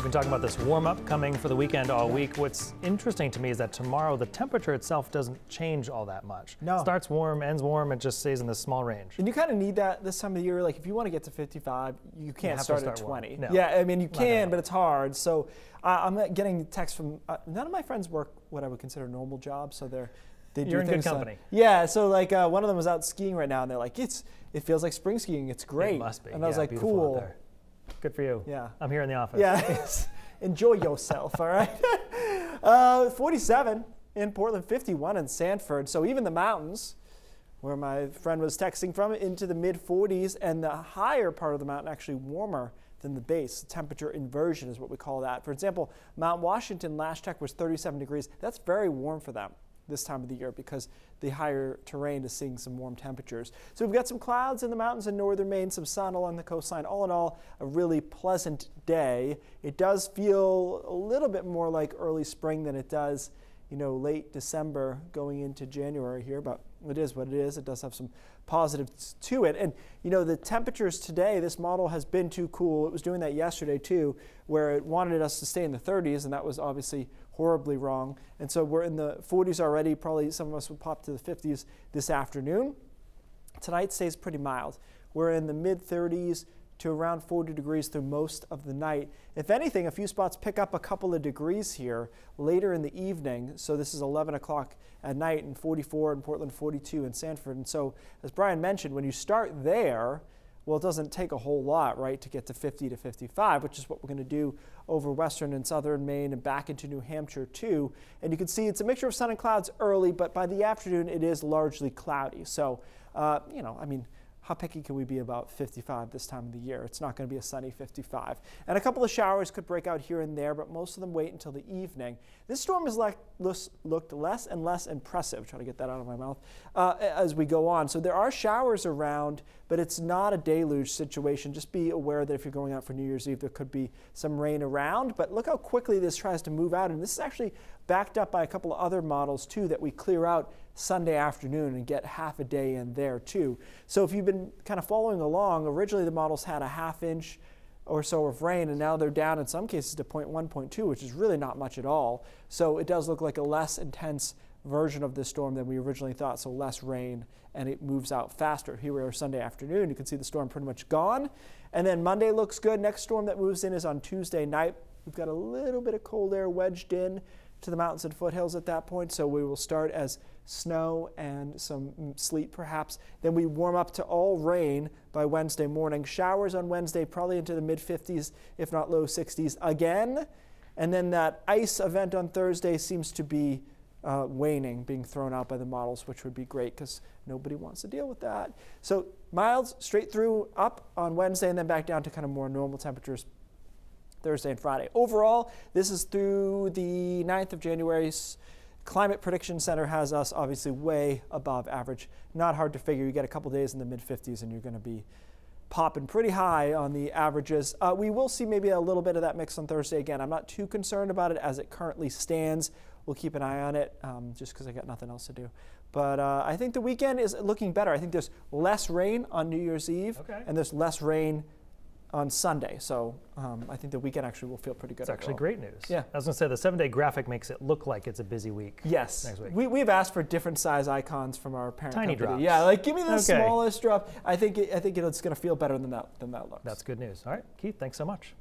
We've been talking about this warm-up coming for the weekend all week. What's interesting to me is that tomorrow the temperature itself doesn't change all that much. No. It starts warm, ends warm, it just stays in this small range. And you kind of need that this time of the year. Like if you want to get to 55, you can't start at 20. No. Yeah, I mean you can, but it's hard. So I'm getting texts from none of my friends work what I would consider normal jobs, so they do You're in things good company. Yeah, so like one of them was out skiing right now, and they're like, it feels like spring skiing. It's great. It must be. And I was like, beautiful cool. out there. Good for you. Yeah. I'm here in the office. Yeah. Enjoy yourself. All right. 47 in Portland, 51 in Sanford. So even the mountains, where my friend was texting from, into the mid 40s, and the higher part of the mountain actually warmer than the base. Temperature inversion is what we call that. For example, Mount Washington last check was 37 degrees. That's very warm for them this time of the year because the higher terrain is seeing some warm temperatures. So we've got some clouds in the mountains in northern Maine, some sun along the coastline. All in all, a really pleasant day. It does feel a little bit more like early spring than it does, late December going into January here, but it is what it is. It does have some positives to it. And, the temperatures today, this model has been too cool. It was doing that yesterday too, where it wanted us to stay in the 30s, and that was obviously horribly wrong. And so we're in the 40s already. Probably some of us will pop to the 50s this afternoon. Tonight stays pretty mild. We're in the mid 30s to around 40 degrees through most of the night. If anything, a few spots pick up a couple of degrees here later in the evening. So this is 11 o'clock at night, and 44 in Portland, 42 in Sanford. And so, as Brian mentioned, when you start there, well, it doesn't take a whole lot, right, to get to 50 to 55, which is what we're going to do over western and southern Maine and back into New Hampshire too. And you can see it's a mixture of sun and clouds early, but by the afternoon it is largely cloudy. So, how picky can we be about 55 this time of the year? It's not going to be a sunny 55. And a couple of showers could break out here and there, but most of them wait until the evening. This storm has looked less and less impressive, trying to get that out of my mouth, as we go on. So there are showers around, but it's not a deluge situation. Just be aware that if you're going out for New Year's Eve, there could be some rain around. But look how quickly this tries to move out. And this is actually backed up by a couple of other models, too, that we clear out Sunday afternoon and get half a day in there too. So if you've been kind of following along, originally the models had a half inch or so of rain, and now they're down in some cases to 0.1, 0.2, which is really not much at all. So it does look like a less intense version of this storm than we originally thought, so less rain, and it moves out faster. Here we are Sunday afternoon. You can see the storm pretty much gone. And then Monday looks good. Next storm that moves in is on Tuesday night. We've got a little bit of cold air wedged in to the mountains and foothills at that point, so we will start as snow and some sleet perhaps. Then we warm up to all rain by Wednesday morning. Showers on Wednesday, probably into the mid-50s, if not low 60s again. And then that ice event on Thursday seems to be waning, being thrown out by the models, which would be great because nobody wants to deal with that. So mild straight through up on Wednesday and then back down to kind of more normal temperatures Thursday and Friday. Overall, this is through the 9th of January. Climate Prediction Center has us obviously way above average. Not hard to figure. You get a couple days in the mid-50s and you're going to be popping pretty high on the averages. We will see maybe a little bit of that mix on Thursday again. I'm not too concerned about it as it currently stands. We'll keep an eye on it just because I got nothing else to do. But I think the weekend is looking better. I think there's less rain on New Year's Eve, and there's less rain on Sunday. So I think the weekend actually will feel pretty good. It's actually great news. Yeah. I was going to say the 7-day graphic makes it look like it's a busy week. Yes. Next week. We've asked for different size icons from our parent Tiny company. drops. Yeah, like give me the smallest drop. I think it's going to feel better than that look. That's good news. All right, Keith, thanks so much.